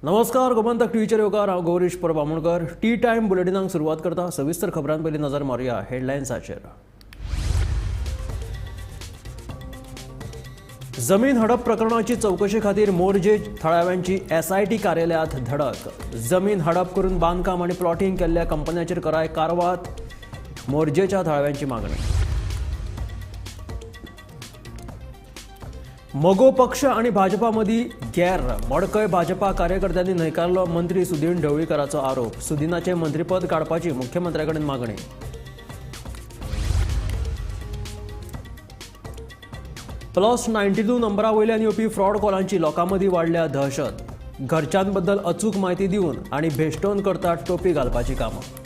नमस्कार, गोमंतक टीव्हीचेर येवकार हांव गौरीश परबामुणकर। टी टाइम बुलेटिनाक सुरवात करता। सविस्तर खबरां पयलीं नजर मारूया हेडलायन्साचेर। जमीन हडप प्रकरणाची चौकशी खातीर मोरजे थळाव्यांची SIT कार्यालयांत धडक। जमीन हडप करून बांदकाम आनी प्लॉटिंग केल्ल्या कंपन्यांचेर कराय कारवाय, मोरजेच्या थळाव्यांची मागणी। मोगो पक्ष आणि भाजपा मदीं गैर मडकय भाजपा कार्यकर्त्यांनी न्हयकारलो मंत्री सुदीन ढवळीकराचो आरोप। सुदीनाचें मंत्रीपद काडपाची मुख्यमंत्र्याकडेन मागणी। +92 नंबरा वयल्यान येवपी फ्रॉड कॉलांची लोकां मदीं वाडल्या दहशत। घरच्यांबद्दल अचूक म्हायती दिवन आनी भेश्टोन करतात टोपी घालपाची कामां।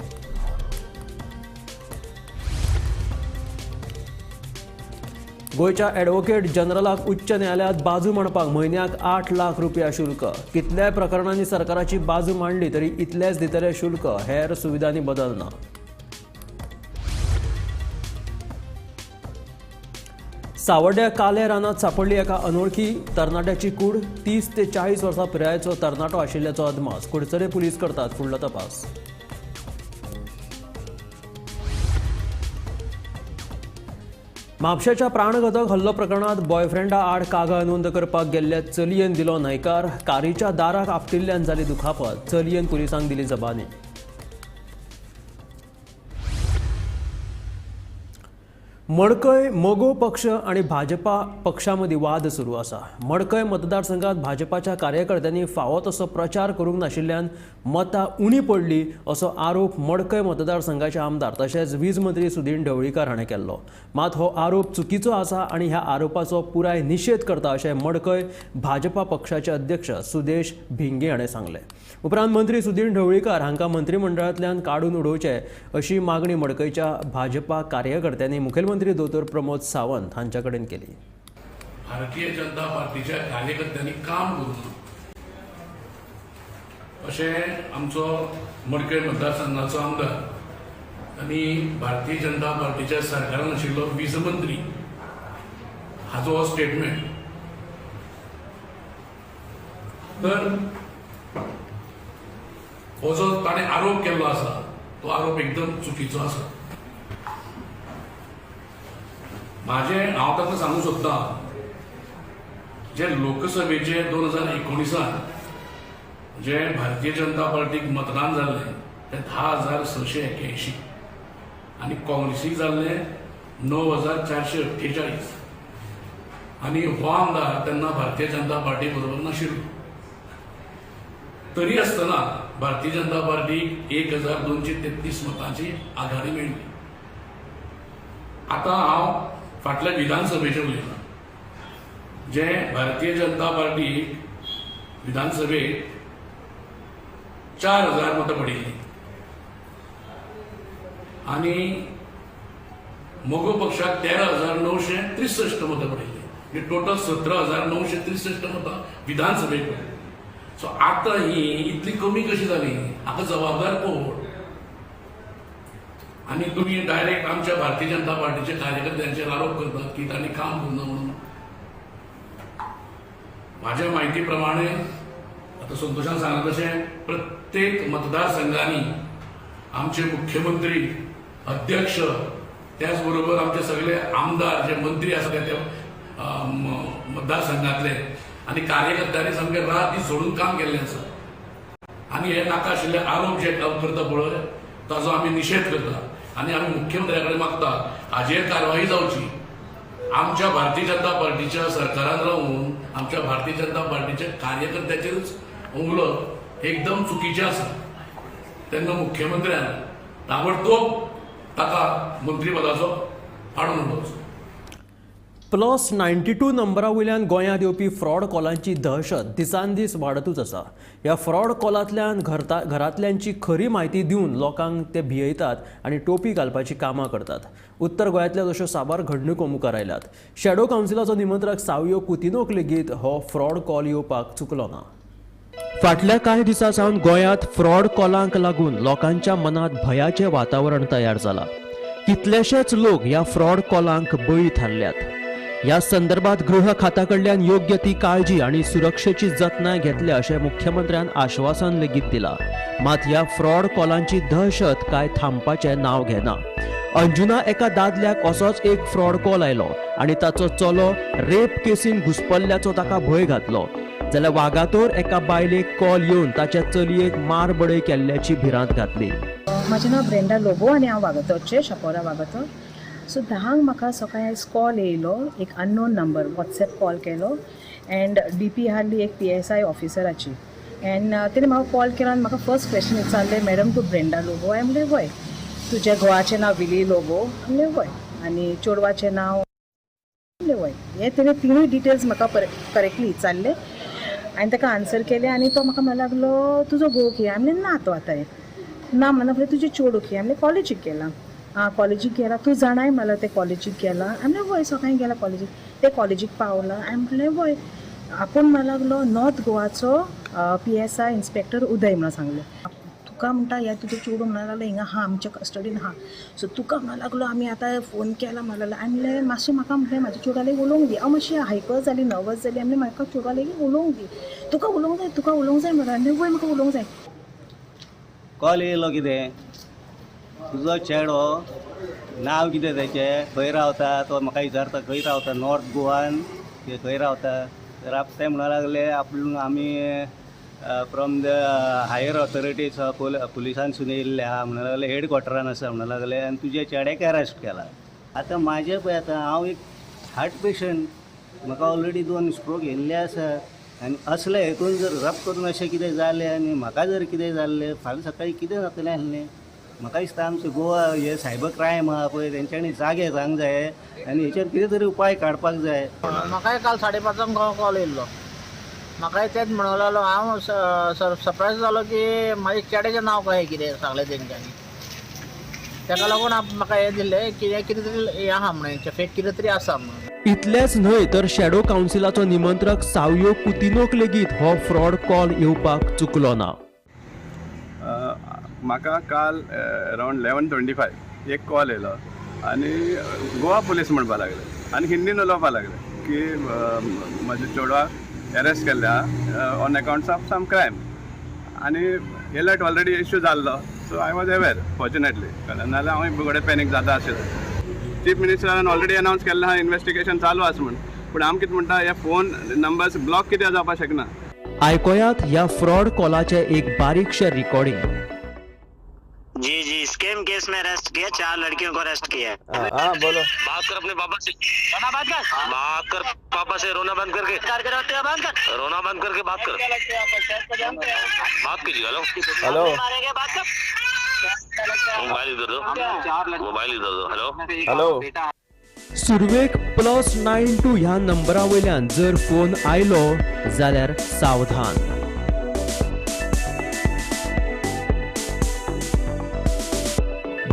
गोयच्या ॲडव्होकेट जनरलाक उच्च न्यायालयात बाजू मांडपाक म्हयन्याक 8 लाख रुपया शुल्क। कितल्याय प्रकरणांनी सरकाराची बाजू मांडली तरी इतलेच दितले शुल्क, हेर सुविधांनी बदल ना। सावड्ड्या काले रानात सापडली एका अनवळखी तरणाट्याची कूड। 30 ते 40 वर्सां पिरायेचो तरणाटो आशिल्ल्याचो अदमास। कुडचरे पुलीस करतात फुडलो तपास। म्हापशेच्या प्राणघातक हल्लो प्रकरणात बॉयफ्रेंडा आड कागाळ नोंद करपाक गेल्ल्या चलयेन दिलो न्हयकार। कारीच्या दाराक आपटिल्ल्यान जाली दुखापत। चलयेन पुलिसांक दिली जबानी। मडकय मोगो पक्ष आणि भाजपा पक्षा मदीं वाद सुरू आसा। मडकय मतदारसंघात भाजपाच्या कार्यकर्त्यांनी फावो तसो प्रचार करूंक नाशिल्ल्यान मतां उणी पडली असो आरोप मडकय मतदारसंघाचे आमदार तशेंच वीज मंत्री सुदीन ढवळीकर हाणें केल्लो। मात हो आरोप चुकीचो आसा आनी ह्या आरोपाचो पुराय निशेध करता अशें मडकय भाजपा पक्षाचे अध्यक्ष सुदेश भिंगे हाणें सांगलें। उपरांत मंत्री सुदीन ढवळीकर हांकां मंत्रिमंडळांतल्यान काडून उडोवचे अशी मागणी मडकयच्या भाजपा कार्यकर्त्यांनी मुखेलमंत्री दोतोर प्रमोद सावंत हांच्या कडेन केली। भारतीय जनता पार्टीच्या कार्यकर्त्यांनी काम करून अशें आमचो मडकय मतदारसंघाचो आमदार आनी भारतीय जनता पार्टीच्या सरकारान आशिल्लो वीज मंत्री हाचो हो स्टेटमेंट। तर हो जो ताणें आरोप केल्लो आसा तो आरोप एकदम चुकीचो आसा। हांव ताका सांगूं सोदतां, जे लोकसभेचे 2019 जे भारतीय जनता पार्टीक मतदान जाल्लें ते 10,681 आनी काँग्रेसीक जाल्ले 9,448 आनी हो आमदार तेन्ना भारतीय जनता पार्टी बरोबर नाशिल्लो। तरी आसतना भारतीय जनता पार्टीक 1,233 मतांची आघाडी मेळ्ळी। आतां हांव फाटल्या विधानसभेचें उलयतां, जे भारतीय जनता पार्टीक विधानसभेक 4,000 मतां पडिल्लीं आनी मोगो पक्षाक 13,963 मतां पडिल्लीं, म्हणजे टोटल 17,963 मतां विधानसभेक पडली। सो आतां ही इतली कमी कशी जाली, हाका जबाबदार कोण? आनी तुमी डायरेक्ट आमच्या भारतीय जनता पार्टीच्या कार्यकर्त्यांचेर आरोप करतात की तांणी काम करूना म्हणून। म्हाज्या म्हायती प्रमाणे आतां संतोशान सांगला तशें प्रत्येक मतदारसंघांनी आमचे मुख्यमंत्री, अध्यक्ष, त्याच बरोबर आमचे सगळे आमदार जे मंत्री आसा त्या मतदारसंघातले आनी कार्यकर्त्यांनी सामकें रात दीस सोडून काम केल्लें आसा। आनी हे नाका आशिल्ले आरोप जे करता पळय ताचो आमी निशेध करता आनी आमी मुख्यमंत्र्या कडेन मागता हाजेर कारवाई जावची। आमच्या भारतीय जनता पार्टीच्या सरकारान रावून आमच्या भारतीय जनता पार्टीच्या कार्यकर्त्याचेरच उंगलो एकदम चुकीचें आसा। तेन्ना मुख्यमंत्र्यान ताबडतोब ताका मंत्रीपदाचो काडून उडोवचो। +92 नंबरा वयल्यान गोंयांत येवपी फ्रॉड कॉलांची दहशत दिसान दीस वाडतूच आसा। ह्या फ्रॉड कॉलांतल्यान घरांतल्यांची खरी म्हायती दिवन लोकांक ते भियेतात आनी टोपी घालपाची कामां करतात। उत्तर गोंयांतल्या अश्यो साबार घडणुको मुखार आयल्यात। शॅडो कावन्सिलाचो निमंत्रक सावयो कुतिनोक लेगीत हो फ्रॉड कॉल येवपाक चुकलो ना। फाटल्या कांय दिसां सावन गोंयांत फ्रॉड कॉलांक लागून लोकांच्या मनांत भयाचें वातावरण तयार जालां। कितलेशेच लोक ह्या फ्रॉड कॉलांक बळी थारल्यात। ह्या संदर्भात गृह खाता कडल्यान योग्य ती काळजी आणि सुरक्षेची जतनाय घेतल्या अशें मुख्यमंत्र्यान आश्वासन लेगीत दिला. मात ह्या फ्रॉड कॉलांची दहशत काय थांबपाचें नांव घेना. अंजुना एका दादल्याक असोच एक फ्रॉड कॉल आयलो आनी ताचो चलो रेप केसीन घुस्पल्ल्याचो ताका भंय घातलो. जाल्यार वागातोर एका बायलेक कॉल येवन ताच्या चलयेक मारबडय केल्ल्याची भिरांत घातली. म्हजें नांव ब्रेंडा लोबो आनी हांव वागातोरचें शापोरा वागातोर. सो 10 म्हाका सकाळीं आयज कॉल येयलो, एक अननोन नंबर वॉट्सॅप कॉल केलो एंड DP हाडली एक PSI ऑफिसराची. एंड तेणें म्हाका कॉल केलो आनी म्हाका फर्स्ट क्वेश्चन विचारलें, मॅडम तूं ब्रेंडा लोबो? हांवें म्हणलें वय. तुज्या घोवाचें नांव विली लोबो? म्हणलें वय. आनी चेडवाचें नांव? म्हणलें वय. हे तेणें तिनूय डिटेल्स म्हाका करेक्टली विचारले आनी ताका आन्सर केलें. आनी तो म्हाका म्हणूंक लागलो तुजो घोव खंय? हांवें म्हणलें ना तो आतां ना म्हणून तुजें चेडूं खंय? हांवें कॉलेजीक गेलां. कॉलेजीक गेला. तूं जाणाय मला ते कॉलेजीक गेला? हांवें वय सकाळीं गेला कॉलेजीक. ते कॉलेजीक पावला? हांवें म्हणलें वय. आपूण म्हणूंक लागलो नॉर्थ गोवाचो PSI इन्स्पेक्टर उदय म्हणून सांगलें. तुका म्हणटा ह्या तुजें चेडूं म्हणूंक लागलें हिंगा हा आमच्या कस्टडीन हा. सो तुका म्हणूंक लागलो आमी आतां फोन केला म्हणूंक लागलो. हांवें म्हणलें मातशें म्हाका म्हणलें म्हाज्या चेडवा लेगीत उलोवंक दी. हांव मातशें हायपर जाली, नर्वस जाली. हांवें म्हाका चेडवा लेगीत उलोवंक दी. तुका उलोवंक जाय म्हणून. हांवें वय म्हाका उलोवंक जाय. कॉल येयलो कितें? तुजो चेडो नांव कितें तेचें? खंय रावता? तो म्हाका विचारता खंय रावता? नॉर्थ गोवान खंय रावता? तर ते म्हणूंक लागले आमी फ्रॉम द हायर ऑथॉरिटीज पुलिसांसून येयल्ले आहा म्हणूंक लागले, हेडक्वॉर्टरान आसा म्हणूंक लागले आनी तुज्या चेड्याक अरेस्ट केला. आतां म्हाजें पळय आतां हांव एक हार्ट पेशंट, म्हाका ऑलरेडी 2 स्ट्रोक येयल्ले आसा आनी असले हेतून जर रब करून अशें कितें जालें आनी म्हाका जर कितें जाल्लें फाल्यां सकाळीं कितें जातलें आहलें? म्हाका दिसता आमचे गोवा हे सायबर क्रायम आहा पळय तेंच्यांनी जागे जावंक जाय आनी हेचेर कितें तरी उपाय काडपाक जाय. म्हाकाय काल 5:30 कॉल येयल्लो. म्हाकाय तेच म्हणूंक लागलो. हांव सरप्रायज जालो की म्हाज्या चेड्याचें नांव कशें कितें सांगलें तेंच्यांनी. ताका लागून म्हाका हें दिल्लें कितें तरी हें आहा म्हणून फेक कितें तरी आसा म्हणून. इतलेंच न्हय तर शॅडो कावन्सिलाचो निमंत्रक सावयो कुतिनोक लेगीत हो फ्रॉड कॉल येवपाक चुकलो ना. म्हाका काल अरावंड 11:25 एक कॉल येयलो आनी गोवा पुलीस म्हणपा लागले आनी हिंदीन उलोवपा लागले की म्हाज्या चेडवाक अरेस्ट केल्ले आहा on accounts of some crime आनी एलर्ट ऑलरेडी इश्यू जाल्लो. So I was aware fortunately, नाजाल्यार हांव बरें पॅनीक जाता आशिल्लें. चीफ मिनिस्टरान ऑलरेडी अनावन्स केल्लें आहा इन्वेस्टिगेशन चालू आसा म्हूण. पूण हांव कितें म्हणटा हे फोन नंबर्स ब्लॉक कित्याक जावपाक शकना? आयकोयात ह्या फ्रॉड कॉलाचें एक बारीकशें रिकॉर्डिंग. जी स्कैम केस में अरेस्ट किया, 4 लड़कियों को अरेस्ट किया है। हाँ बोलो। बात कर अपने पापा से, बात कर पापा से, रोना बंद करके रोना बंद करके बात कर, बात कीजिए। हेलो मोबाइल इधर दो, हेलो सुरवेक +92 ह्या नंबरा वयल्यान जर फोन आयलो जाल्यार सावधान.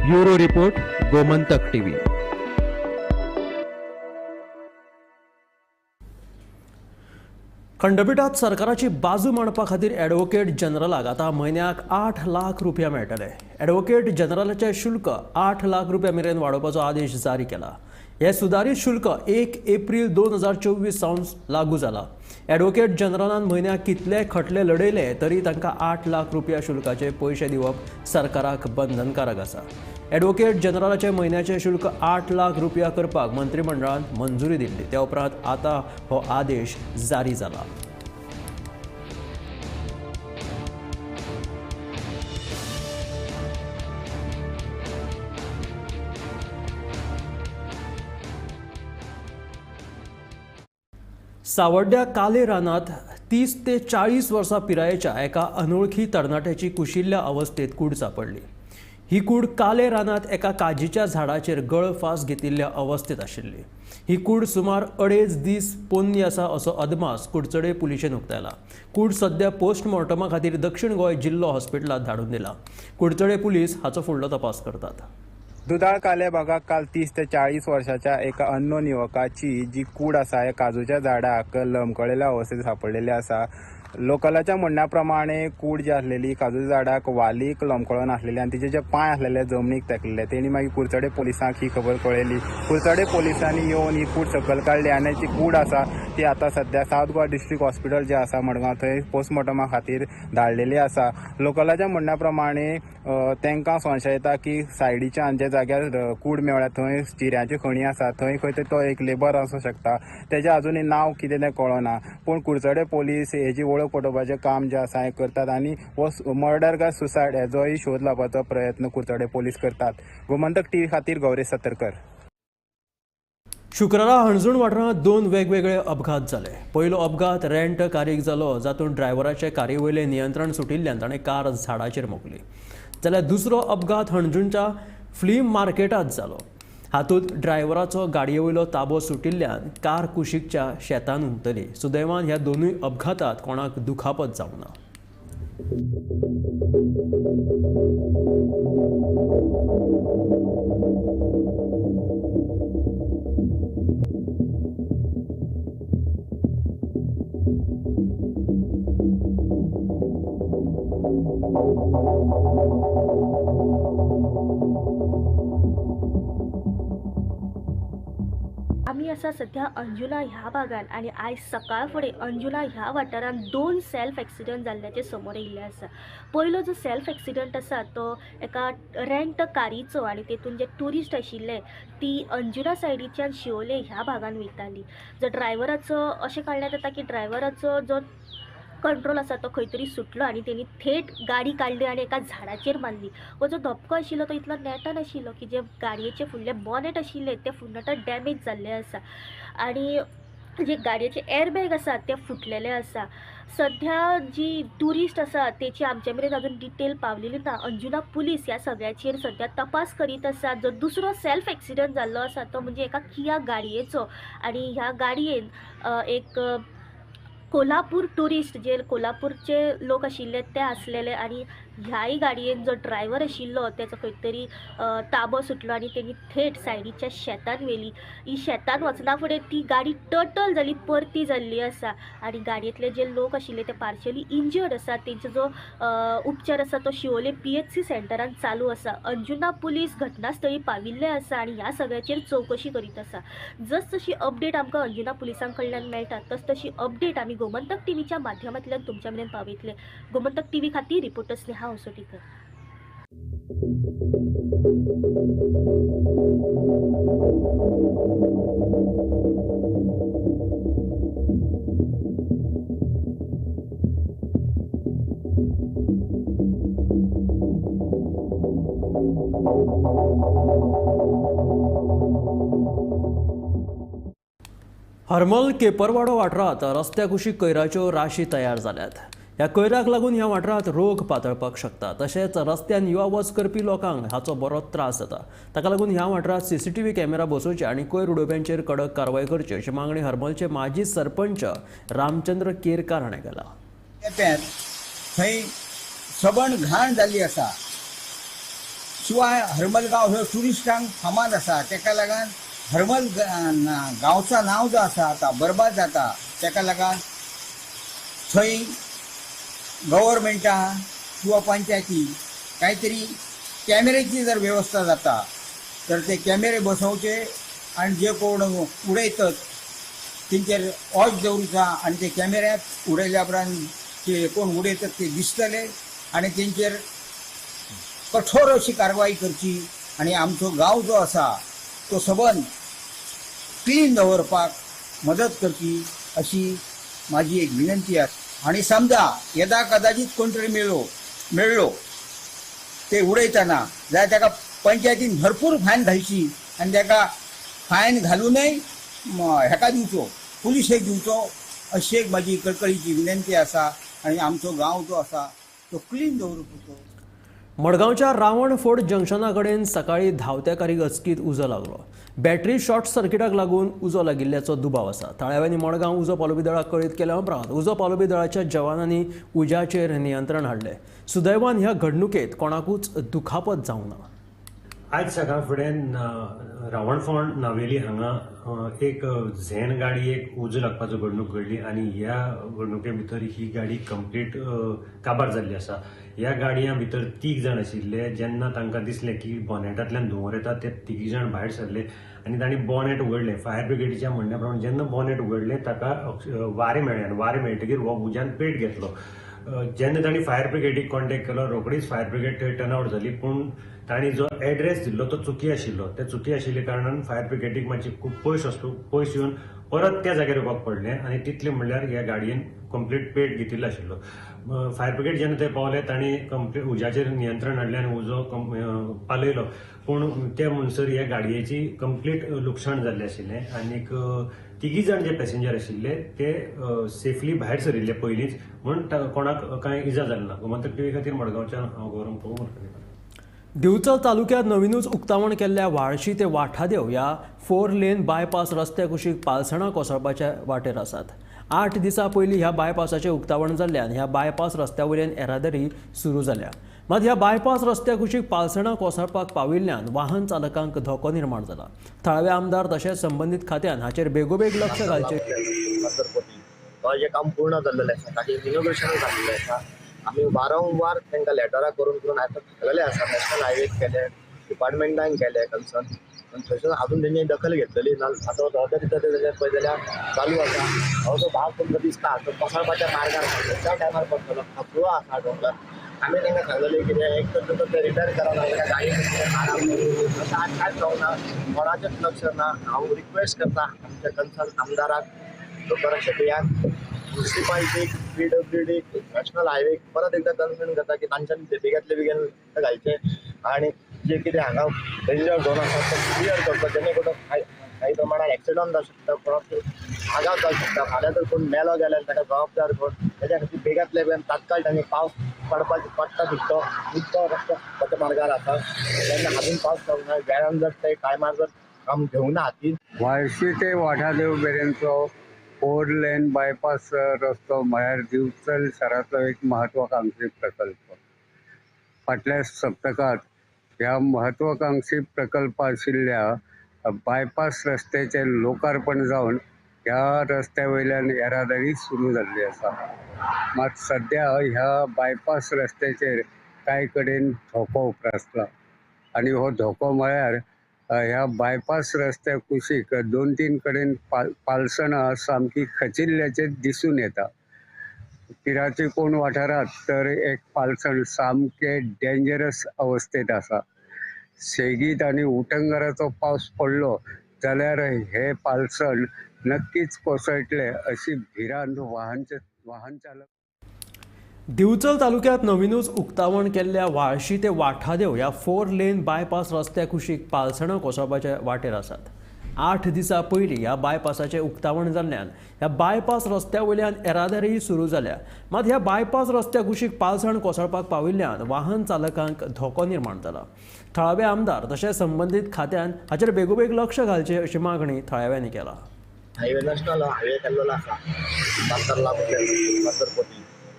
Bureau report, Gomantak TV. खंडपीठात सरकाराची बाजू मांडपा खातीर ॲडव्होकेट जनरलाक आतां म्हयन्याक 8 लाख रुपया मेळटले. ॲडव्होकेट जनरलाचें शुल्क 8 लाख रुपया मेरेन वाडोवपाचो आदेश जारी केला. हे सुदारीत शुल्क 1 एप्रील 2024 सावन लागू जाला. ॲडव्होकेट जनरलान म्हयन्याक कितले खटले लडयले तरी तांकां 8 लाख रुपया शुल्काचे पयशे दिवप सरकाराक बंधनकारक आसा. ॲडव्होकेट जनरलाचे म्हयन्याचे शुल्क 8 लाख रुपया करपाक मंत्रिमंडळान मंजुरी दिल्ली. त्या उपरांत आतां हो आदेश जारी जाला. सावड्ड्या काले रानात 30 ते 40 वर्सां पिरायेच्या एका अनोळखी तरणाट्याची कुशिल्ल्या अवस्थेत कूड सापडली. ही कूड काले रानात एका काजीच्या झाडाचेर गळफास घेतिल्ल्या अवस्थेत आशिल्ली. ही कूड सुमार 2.5 दीस पोन्नी आसा असो अदमास कुडचडे पुलिशेन उक्तायला. कूड सध्या पोस्टमॉर्टमा खातीर दक्षिण गोंय जिल्लो हॉस्पिटलांत धाडून दिला. कुडचडे पुलीस हाचो फुडलो तपास करतात. दुधाळ काले भागात काल 30 ते 40 वर्षाच्या एका अननोन युवकाची जी कूड आसा या काजूच्या झाडाक लमकळलेल्या अवस्थेत सापडलेली आसा. लोकलाच्या म्हणण्याप्रमाणे कूड जी आसलेली काजूच्या झाडाक वालीक लोंबकळून आसलेली आनी तिचे जे पांय आसलेले जमनीक तेकलेले तेणी मागीर कुडचडे पोलिसांक ही खबर कळयली. कुडचडे पोलिसांनी येवन ही कूड सकयल काडली आनी जी कूड आसा ती आतां सध्या सावथ गोवा डिस्ट्रिक्ट हॉस्पिटल जे आसा मडगांव थंय पोस्टमॉर्टमा खातीर धाडलेली आसा. लोकलाच्या म्हणण्याप्रमाणे तांकां संशय येता की सायडीच्या जे जाग्यार कूड मेवळ्या थंय चिऱ्याची खणी आसा थंय खंय तरी तो एक लेबर आसूं शकता. तेजें अजुनूय नांव कितें तें कळना. पूण कुडचडे पोलीस हेजी वळख पटोवपाचें काम जें आसा हें करतात आनी हो मर्डर काय सुसायड हेजोय शोध लावपाचो प्रयत्न कुडचडे पोलीस करतात. गोमंतक टीव्ही खातीर गौरेश सतरकर. शुक्रारा हणजूण वाठारांत 2 वेगवेगळे अपघात जाले. पयलो अपघात रेंट कारीक जालो जातूंत ड्रायव्हराचे कारयेवयलें नियंत्रण सुटिल्ल्यान ताणें कार झाडाचेर मोखली. जाल्यार दुसरो अपघात हणजूणच्या फ्ली मार्केटांत जालो. हातूंत ड्रायव्हराचो गाडयेवयलो ताबो सुटिल्ल्यान कार कुशीकच्या शेतांत उमटली. सुदैवान ह्या दोनूय अपघातांत कोणाक दुखापत जावंक ना. आमी आसा सध्या अंजुना ह्या भागान आनी आयज सकाळ फुडें अंजुना ह्या वाठारांत 2 सेल्फ एक्सिडंट जाल्ल्याचे समोर येयल्ले आसा. पयलो जो सेल्फ एक्सिडंट आसा तो एका रेंट कारीचो आनी तेतून जे ट्युरिस्ट आशिल्ले ती अंजुना सायडीच्यान शिवोले ह्या भागान वयताली. जो ड्रायव्हराचो अशें कळण्यात येता की ड्रायव्हराचो जो कंट्रोल आसा तो खंय तरी सुटलो आनी तेणी थेट गाडी काडली आनी एका झाडाचेर मारली. हो जो धपको आशिल्लो तो इतलो नेटान आशिल्लो की जे गाडयेचे फुडले बॉनेट आशिल्ले ते फुडनट डॅमेज जाल्ले आसा आनी जे गाडयेचे एअरबॅग आसा ते फुटलेले आसा. सध्या जी ट्युरिस्ट आसा तेची आमचे मेरेन अजून डिटेल पावलेली ना. अंजुना पुलीस ह्या सगळ्याचेर सध्या तपास करीत आसा. जो दुसरो सेल्फ एक्सिडंट जाल्लो आसा तो म्हणजे एका किया गाडयेचो आनी ह्या गाडयेन एक कोल्हापूर ट्युरिस्ट जे कोल्हापूरचे लोक आशिल्ले ते आसलेले आनी ह्याय गाडयेन जो ड्रायव्हर आशिल्लो तेचो खंय तरी ताबो सुटलो आनी तेणी थेट सायडीच्या शेतान व्हेली. ही शेतान वचना फुडें ती गाडी टर्टल जाली, परती जाल्ली आसा आनी गाडयेंतले जे लोक आशिल्ले ते पार्शली इंजर्ड आसा. तेंचो जो उपचार आसा तो शिवोले PHC सेंटरान चालू आसा. अंजुना पुलीस घटनास्थळी पाविल्ले आसा आनी ह्या सगळ्याचेर चवकशी करीत आसा. जशी अपडेट आमकां अंजुना पुलिसां कडल्यान मेळटा तशी अपडेट आमी गोमंतक टीव्हीच्या माध्यमांतल्यान तुमच्या मेरेन पावयतले. गोमंतक टीव्ही खातीर रिपोर्टर स्नेहा उसोटीकर. हरमल केपरवाडो वाठारांत रस्त्या कुशीक कोयराच्यो राशी तयार जाल्यात. ह्या कोयराक लागून ह्या वाठारांत रोग पातळपाक शकता. तशेंच रस्त्यान यो वच करपी लोकांक हाचो बरो त्रास जाता. ताका लागून ह्या वाठारांत CCTV कॅमेरा बसोवचे आनी कोयर उडोवप्यांचेर कडक कारवाय करची अशी मागणी हरमलचे माजी सरपंच रामचंद्र केरकार हाणें केला. थंय सबण घाण जाल्ली आसा. शिवाय हरमल गांव हो ट्युरिस्टांक फामाद आसा. ताका लागून हरमल गांवचा नांव जो आसा आतां बरबाद जाता. ताका लागून थंय गव्हर्मेंटा किंवा पंचायती कांय तरी कॅमेऱ्याची जर वेवस्था जाता तर ते कॅमेरे बसोवचे आनी जे कोण उडयतात तेंचेर वॉच दवरुचा आनी ते कॅमेऱ्याक उडयल्या उपरांत ते कोण उडयतात ते दिसतले आनी तेंचेर कठोर अशी कारवाई करची आनी आमचो गांव जो आसा तो सबंद क्लीन दवरपाक मदत करची अशी माझी एक विनंती आहे. आणि समजा यदा कदाचित कोण तरी मेळ्ळो ते उडयतना जाल्यार ताका पंचायतीन भरपूर फायन घालची आनी ताका फायन घालूनय हेका दिवचो, पुलिशेक दिवचो अशी एक माझी कळकळीची विनंती आसा. आनी आमचो गांव जो आसा तो क्लीन दवरपाचो. मडगांवच्या रावण फोर्ट जंक्शना कडेन सकाळी धांवतेकारीक अचकीत उजो लागलो. बॅटरी शॉर्ट सर्किटाक लागून उजो लागिल्ल्याचो दुबाव आसा. थळाव्यांनी मडगांव उजो पालोवपी दळाक कळीत केल्या उपरांत उजो पालोवपी दळाच्या जवानांनी उज्याचेर नियंत्रण हाडलें. सुदैवान ह्या घडणुकेंत कोणाकूच दुखापत जावंक ना. आज सकाळ फुडें रावणफोंड नावेली हांगा एक झॅन गाडी एक उजो लागपाचो घडणूक घडली आनी ह्या घडणुके भितर ही गाडी कंप्लीट काबार जाल्ली आसा. ह्या गाडयां भितर 3 जाण आशिल्ले. जेन्ना तांकां दिसलें की बोनेटांतल्यान धुंवर येता ते 3 जाण भायर सरले आनी तांणी बोनेट उगडलें. फायर ब्रिगेडीच्या म्हणण्या प्रमाणे जेन्ना बोनेट उगडलें ताका वारें मेळ्ळें आनी वारें मेळटकीर हो उज्यान पेट घेतलो. जेन्ना तांणी फायर ब्रिगेडीक कॉन्टेक्ट केलो रोखडीच फायर ब्रिगेड थंय टर्न आवट जाली. पूण तांणी जो एड्रेस दिल्लो तो चुकी आशिल्लो. ते चुकी आशिल्ले कारणान फायर ब्रिगेडीक मातशी खूब पयस येवन परत त्या जाग्यार येवपाक पडलें आनी तितलें म्हणल्यार ह्या गाडयेन कंप्लीट पेट घेतिल्लो आशिल्लो. फायर ब्रिगेड जेन्ना थंय पावले तांणी कंप्लीट उज्याचेर नियंत्रण हाडलें आनी उजो पालयलो. पूण ते म्हणसर ह्या गाडयेची कंप्लीट लुकसाण जाल्लें आशिल्लें आनीक 3 जाण जे पॅसेंजर आशिल्ले ते सेफली भायर सरिल्ले पयलींच. म्हूण कोणाक कांय इजा जाली ना. गोमंतक टीव्ही खातीर मडगांवच्यान हांव गौरव पळोवन. दिवचल तालुक्यात नवीनच उक्तावण केल्ल्या वाळशी ते वाठादेव ह्या 4 लेन बायपास रस्त्या कुशीक पालसणां कोसळपाच्या वाटेर आसात. 8 दिसां पयलीं ह्या बायपासाचें उक्तावण जाल्ल्यान ह्या बायपास रस्त्या वयल्यान येरादारी सुरू जाल्या. मात ह्या बायपास रस्त्या कुशीक पालसणां कोसळपाक पाविल्ल्यान वाहन चालकांक धोको निर्माण जाला. थळावे आमदार तशेंच संबंदीत खात्यान हाचेर बेगोबेग लक्ष घालचें. जें काम पूर्ण जाल्लेलें आसा ताचें इनोग्रेशन जाल्लेलें आसा. आमी वारंवार तांकां लेटरां करून आतां थकलेले आसा. नॅशनल हायवे केले, डिपार्टमेंटान केले कन्सर्न, पण थंयसून अजून तेंची दखल घेतलेली ना. आतां जबाबदारी जाल्यार पळय जाल्यार चालू आसा. हो जो भाग तुमकां दिसता तो कोसळपाच्या मार्गार आसा त्या टायमार पडटलो खतरो आसा डोंगर. आमी तांकां सांगलेलें कितें एक तर ते रिपेर करा नाजाल्यार गाडयेन अशें आज कांयच जावना. कोणाचेंच लक्ष ना. हांव रिक्वेस्ट करता आमच्या कन्सर्न आमदाराक डॉक्टर शेट्याक, म्युनिसिपालिटीक, PWD, नॅशनल हायवे परत एकदा कन्सर्न करता की तांच्यानी बेगांतले बेगीन घालचे आनी जे कितें हांगा डेंजर झोन आसा तो क्लियर करता. जेणे करून काही प्रमाणात एक्सिडंट जावं शकता, कोणाक आघात जावं शकता. फाल्यां जर कोण मेलो जाल्यार ताका जबाबदार कोण. तेच्या खातीर बेगांतले बेगीन तात्काळ तांणी पावस पडटा तितको रस्तो मार्गार आसा. तेन्ना अजून पावस जावंक ना. वेळान जर ते टायमार जर काम घेवना हातीन. वाळशी ते वाठादेव मेरेनचो 4 लेन बायपास रस्तो म्हळ्यार दिवचल शारांतलो एक महत्वाकांक्षी प्रकल्प. फाटल्या सप्तकांत ह्या महत्वाकांक्षी प्रकल्प आशिल्ल्या बायपास रस्त्याचें लोकार्पण जावन ह्या रस्त्या वयल्यान येरादारी सुरू जाल्ली आसा. मात सद्या ह्या बायपास रस्त्याचेर कांय कडेन धोको उप्रासला आनी हो धोको म्हळ्यार ह्या बायपास रस्त्या कुशीक 2-3 कडेन पालसणां सामकी खचिल्ल्याचे दिसून येता. पिराची कोण वाठारांत तर एक पालसण सामके डेंजरस अवस्थेत आसा. सेगीत आनी उटंगराचो पावस पडलो जाल्यार हे पालसण नक्कीच कोसळटले अशी भिरांत वाहन चालक. दिवचल तालुक्यात नवीनच उक्तावण केल्ल्या वाळशी ते वाठादेव ह्या 4 लेन बायपास रस्त्या कुशीक पालसणां कोसळपाच्या वाटेर आसात. 8 दिसां पयलीं ह्या बायपासाचें उक्तावण जाल्ल्यान ह्या बायपास रस्त्या वयल्यान येरादारी सुरू जाल्या. मात ह्या बायपास रस्त्या कुशीक पालसण कोसळपाक पाविल्ल्यान वाहन चालकांक धोको निर्माण जाला. थळावे आमदार तशेंच संबंदीत खात्यान हाचेर बेगोबेग लक्ष घालचें अशी मागणी थळाव्यांनी केला. हायवे नॅशनल हायवे केल्लो आसा.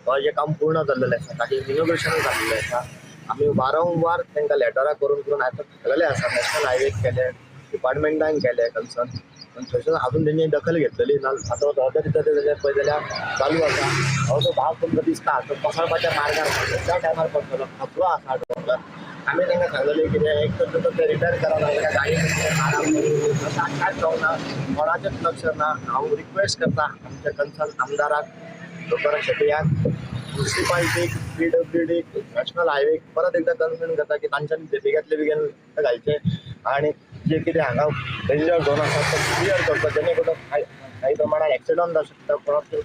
तो जें काम पूर्ण जाल्लेलें आसा ताचें इनोग्रेशन जाल्लेलें आसा. आमी वारंवार तांकां लेटरां करून आतां थकलेले आसा. नॅशनल हायवे केले, डिपार्टमेंटान केले कन्सर्न, पण थंयसून अजून तेंची दखल घेतलेली ना. आतां जबाबदारी जाल्यार पळय जाल्यार चालू आसा. हो जो भाग तुमकां दिसता तो कोसळपाच्या मार्गार आसा त्या टायमार पडटलो खतरो आसा डोंगर. आमी तांकां सांगलेलें कितें एक तर ते रिपेर करा नाजाल्यार गाडयेन अशें आज कांयच जावना. कोणाचेंच लक्ष ना. हांव रिक्वेस्ट करता आमच्या कन्सर्न आमदाराक डॉक्टर शेट्याक, म्युनिसिपालिटीक, PWD, नॅशनल हायवे परत एकदा कन्सर्न करता की तांच्यानी बेगांतले बेगीन घालचे आनी जे कितें हांगा डेंजर झोन आसा तो क्लियर करता. जेणे करून काही प्रमाणात एक्सिडंट जावं शकता, कोणाक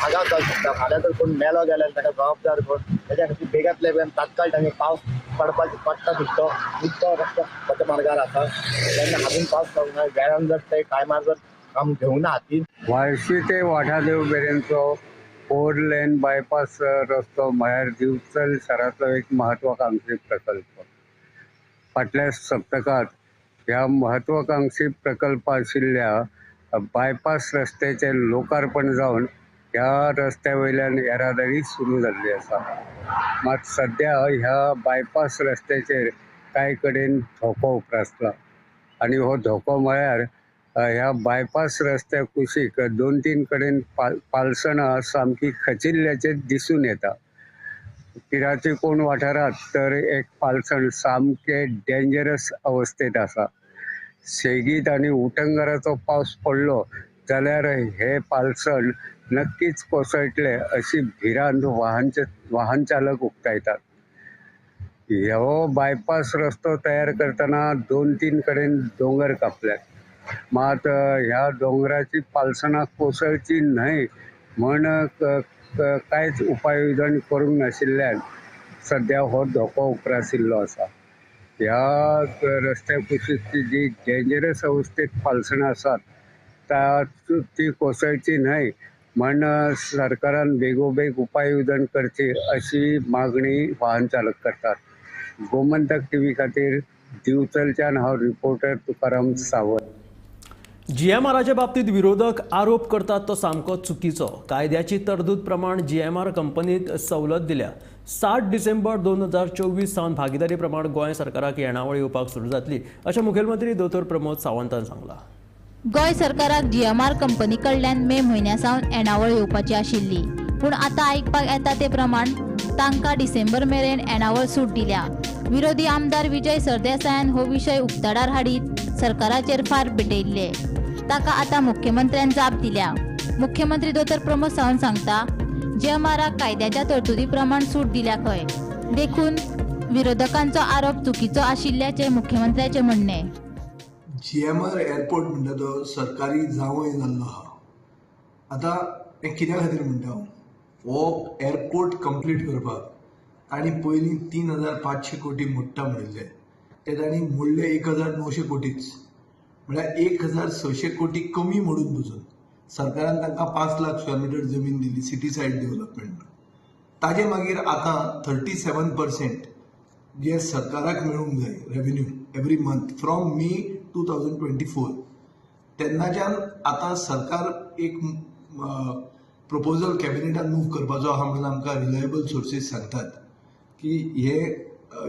आघात जावं शकता. फाल्यां जर कोण मेलो जाल्यार ताका जबाबदार कोण. तेच्या खातीर बेगांतले बेगीन तात्काळ तांणी पावस पडटा तितको रस्तो मार्गार आसा. तेन्ना अजून पावस जावंक ना. वेळान जर ते टायमार जर काम घेवना हातीन. वाळशी ते वाठादेव मेरेनचो 4 लेन बायपास रस्तो म्हळ्यार दिवचल शारांतलो एक महत्वाकांक्षी प्रकल्प. फाटल्या सप्तकांत ह्या महत्वाकांक्षी प्रकल्प आशिल्ल्या बायपास रस्त्याचें लोकार्पण जावन ह्या रस्त्या वयल्यान येरादारी सुरू जाल्ली आसा. मात सद्या ह्या बायपास रस्त्याचेर कांय कडेन धोको उप्रासला आनी हो धोको म्हळ्यार ह्या बायपास रस्त्या कुशीक 2-3 कडेन पालसणां सामकी खचिल्ल्याचे दिसून येता. पिराची कोण वाठारात तर एक पालसण सामके डेंजरस अवस्थेत आसा. सेगीत आनी उटंगराचो पावस पडलो जाल्यार हे पालसण नक्कीच कोसळटले अशी भिरांत वाहन चालक उक्तायतात. ह्यो बायपास रस्तो तयार करतना 2-3 कडेन दोंगर कापल्यात. मात ह्या दोंगराची पालसणां कोसळची न्हय म्हण कांयच उपाय येवजण करूंक नाशिल्ल्यान सद्या हो धोको उप्रासिल्लो आसा. ह्या रस्त्या कुशीकची जी डेंजरस अवस्थेत पालसणां आसात ती कोसळची न्हय म्हण सरकारान बेगोबेग उपाय येवजण करची अशी मागणी वाहन चालक करतात. गोमंतक टीव्ही खातीर दिवचलच्यान हांव रिपोर्टर तुकाराम सावंत. GMRच्या बाबतीत विरोधक आरोप करतात तो सामको चुकीचो. कायद्याची तरतूद प्रमाण GMR कंपनीक सवलत दिल्या. 7 डिसेंबर 2024 सावन भागीदारी प्रमाण गोंय सरकाराक येणावळ येवपाक सुरू जातली अशें मुखेलमंत्री दोतोर प्रमोद सावंतान सांगलां. गोंय सरकाराक GMR कंपनी कडल्यान मे म्हयन्या सावन येणावळ येवपाची आशिल्ली, पूण आतां आयकपाक येता ते प्रमाण तांकां डिसेंबर मेरेन येणावळ सूट दिल्या. विरोधी आमदार विजय सरदेसायान हो विशय उक्ताडार हाडीत सरकाराचेर फार पेटयल्ले. ताका आतां मुख्यमंत्र्यान जाप दिल्या. मुख्यमंत्री दोतोर प्रमोद सावंत सांगता, GMRक कायद्याच्या तरतुदी प्रमाण सूट दिल्या खंय. देखून विरोधकांचो आरोप चुकीचो आशिल्ल्याचे मुख्यमंत्र्याचे म्हणणे. GMR एअरपोर्ट म्हणटा तो सरकारी जावंय जाल्लो आहा. आतां हें कित्या खातीर म्हणटा हांव, हो एअरपोर्ट कंप्लीट करपाक तांणी पयलीं 3,500 कोटी मोडटा म्हणिल्ले, ते तांणी मोडले 1,900 कोटीच, म्हळ्यार 1,600 कोटी कमी मोडून पसून सरकारान तांकां 5 लाख स्क्वेअर मिटर जमीन दिली सिटी सायड डेव्हलपमेंट. ताजे मागीर आतां 37% जे सरकाराक मेळूंक जाय revenue every month from May 2024 तेन्नाच्यान आतां सरकार एक प्रपोजल कॅबिनेटान मूव करपाचो आहा म्हणून आमकां रिलायबल सोर्सीस सांगतात की हे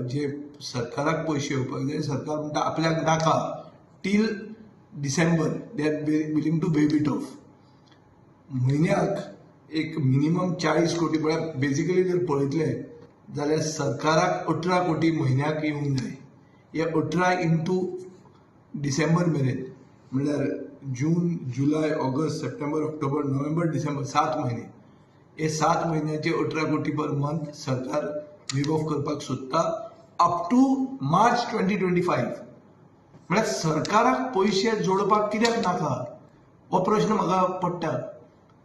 जे सरकाराक पयशे येवपाक जाय, सरकार म्हणटा आपल्याक नाका till December they are willing to waive it off. म्हयन्याक एक मिनिमम 40 कोटी म्हळ्यार बेजिकली जर पळयतले जाल्यार सरकाराक 18 कोटी म्हयन्याक येवंक जाय. हे 18 इंटू डिसेंबर मेरेन म्हळ्यार जून, जुलय, ऑगस्ट, सप्टेंबर, ऑक्टोबर, नोव्हेंबर, डिसेंबर 7 म्हयने. हे 7 म्हयन्याचे 18 कोटी पर मंथ सरकार वेव ऑफ करपाक सोदता अप टू मार्च 2025. म्हळ्यार सरकाराक पयशे जोडपाक कित्याक नाका हो प्रश्न म्हाका पडटा.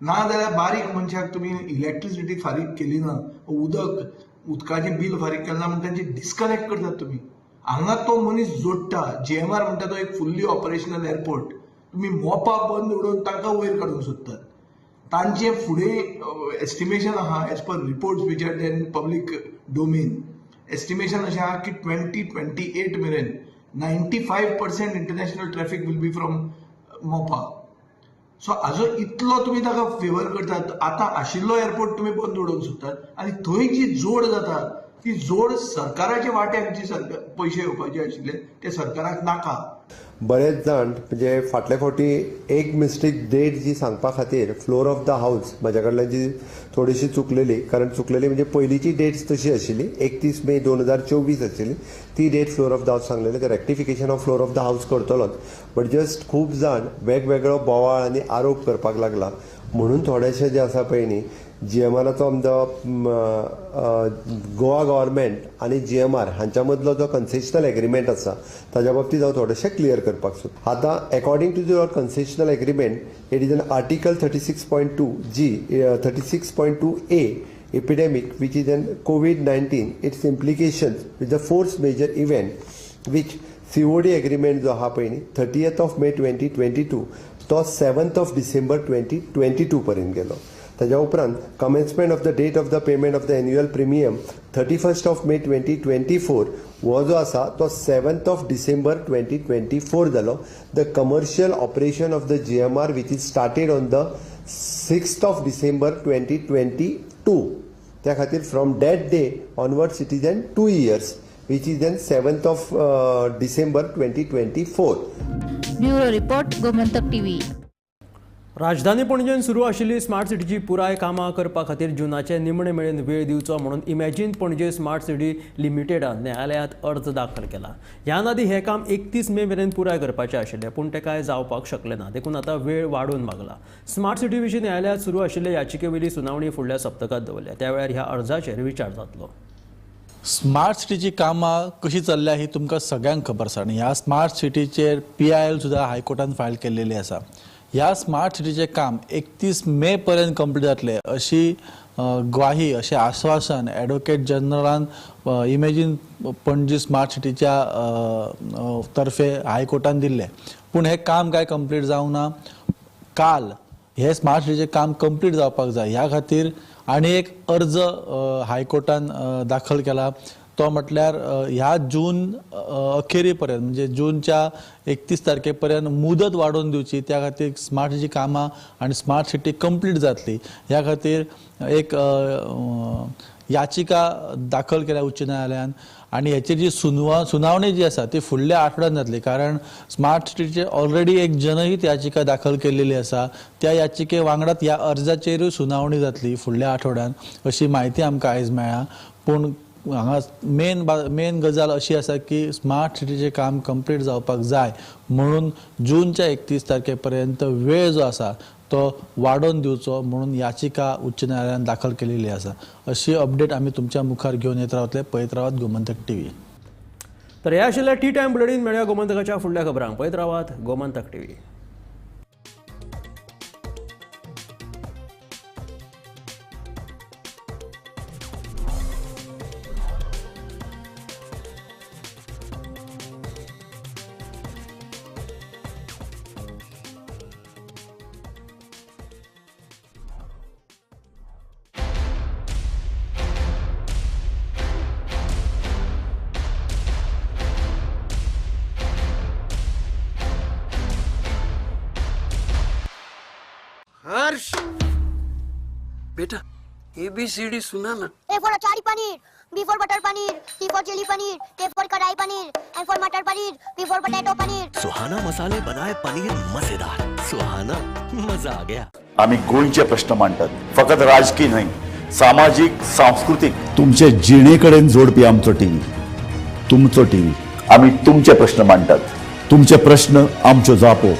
ना जाल्यार बारीक मनशाक तुमी इलेक्ट्रिसिटी फारीक केली ना, उदकाचें बील फारीक केलें ना म्हणटा तांचे डिस्कनेक्ट करतात तुमी. हांगा तो मनीस जोडटा. GMR म्हणटा तो एक फुल्ली ऑपरेशनल एअरपोर्ट. तुमी मोपा बंद उडोवन तांकां वयर काडूंक सोदतात. तांचे फुडें एस्टिमेशन आहा as per reports which are there in public domain. Estimation अशें आहा की 2028 मेरेन 95% international traffic will be from Mopa. So हाजो इतलो तुमी ताका फेवर करतात. आतां आशिल्लो एअरपोर्ट तुमी बंद उडोवंक सोदतात आनी थंय जी जोड जाता ती जोड सरकाराच्या वाट्याक जी पयशे येवपाचे आशिल्ले ते सरकाराक नाका. बरेच जाण म्हणजे फाटल्या फावटी एक मिस्टेक डेट जी सांगपा खातीर फ्लोर ऑफ द हाऊस म्हाज्या कडल्यान जी थोडीशी चुकलेली, कारण चुकलेली म्हणजे पयलींची डेट्स तशी आशिल्ली 31 मे 2024 आशिल्ली, ती date floor of the house सांगलेली. ते rectification of floor of the house करतलोच. बट जस्ट खूब जाण वेगवेगळो बोवाळ आनी आरोप करपाक लागला म्हणून थोडेशे जे आसा पळय न्ही GMRचो आमचो गोवा गव्हर्मेंट आनी GMR हांच्या मदलो जो कन्सेशनल एग्रीमेंट आसा ताच्या बाबतींत हांव थोडेशें क्लियर करपाक सोदतां. आतां according to your concessional agreement it is an article 36.2 G 36.2 A epidemic which is an COVID-19 its implications with the fourth major event which COD agreement जो आहा पळय न्ही 30th May 2022 तो 7th December 2022 पर्यंत गेलो. ताच्या उपरांत commencement of the date of the payment of the annual premium 31st May 2024 हो जो आसा तो 7th December 2024 जालो. The commercial operation of the GMR which is started on the 6th December 2022. त्या खातीर from that day onwards it is N 2 years. which is then 7th of December 2024. Bureau report Gomantak TV. राजधानी पणजेन सुरू आशिल्ली smart सिटीची पुराय कामां करपा खातीर जुनाचे निमणे मेळेन वेळ दिवचो म्हणून इमॅजिन पणजे स्मार्ट सिटी लिमिटेडान न्यायालयांत अर्ज दाखल केला. ह्या आदी हे काम 31 मे मेरेन पुराय करपाचें आशिल्लें, पूण तें कांय जावपाक शकलें ना. देखून आतां वेळ वाडोवन मागला. स्मार्ट सिटी विशीं न्यायालयांत सुरू आशिल्ले याचिकेवेली सुनावणी फुडल्या सप्तकांत दवरल्या. त्या वेळार ह्या अर्जाचेर विचार जातलो. स्मार्ट सिटीची कामां कशी चल्ल्या ही तुमकां सगळ्यांक खबर आसा आनी ह्या स्मार्ट सिटीचेर PIL सुद्दां हायकोर्टान फायल केल्लेली आसा. ह्या स्मार्ट सिटीचें काम 31 मे पर्यंत कंप्लीट जातलें अशी ग्वाही अशें आश्वासन ॲडव्होकेट जनरलान इमॅजिन पणजी स्मार्ट सिटीच्या तर्फे हायकोर्टान दिल्लें. पूण हें काम काय कंप्लीट जावंक ना. काल हे स्मार्ट सिटीचें काम कंप्लीट जावपाक जाय ह्या खातीर आनी एक अर्ज हायकोर्टान दाखल केला. तो म्हटल्यार ह्या जून अखेरी पर्यंत म्हणजे जूनच्या 31 तारखेपर्यंत मुदत वाडोवन दिवची. त्या खातीर स्मार्ट सिटी कामां आनी स्मार्ट सिटी कंप्लीट जातली ह्या खातीर एक याचिका दाखल केल्या उच्च न्यायालयान. आनी हेची जी सुनावणी जी आसा ती फुडल्या आठवड्यान जातली, कारण स्मार्ट सिटीचेर ऑलरेडी एक जनहीत याचिका दाखल केल्लेली आसा. त्या याचिके वांगडाच ह्या अर्जाचेरूय सुनावणी जातली फुडल्या आठवड्यान अशी म्हायती आमकां आयज मेळ्ळा. पूण हांगा मेन गजाल अशी आसा की स्मार्ट सिटीचें काम कंप्लीट जावपाक जाय म्हणून जूनच्या 31 तारखेपर्यंत वेळ जो आसा तो वाडोवन दिवचो म्हणून याचिका उच्च न्यायालयान दाखल केलेली आसा. अशी अपडेट आमी तुमच्या मुखार घेवन येत रावतले. पळयत रावात गोमंतक टीव्ही. तर हे आशिल्ले टी टायम बुलेटिन. मेळया गोमंतकाच्या फुडल्या खबरांक. पळयत रावात गोमंतक टीव्ही. हर्ष बेटा ABCD सुना ना. A for achari paneer, B for butter paneer, C for chili paneer, K for kadai paneer, M for matar paneer, P for potato paneer. Suhana मसाले बनाए पनीर मजेदार. सुहाना मजा आ गया. आम्ही गोंयचे प्रश्न मांडतात, फकत राजकीय नाही, सामाजिक सांस्कृतिक तुमचे जिणेकडेन जोडपी आमचो टीव्ही. तुमचो टीव्ही. आम्ही तुमचे प्रश्न मांडतात. तुमचे प्रश्न आमच्यो जापो.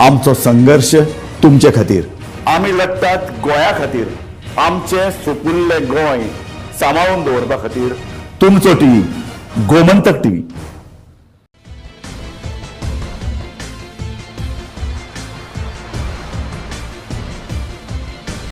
आमचो संघर्ष तुमचे खातीर. आम्ही लढतात गोंया खातीर. आमचे सोपुल्ले गोंय सांबाळून दवरपा खातीर तुमचो टीव्ही गोमंतक टीव्ही.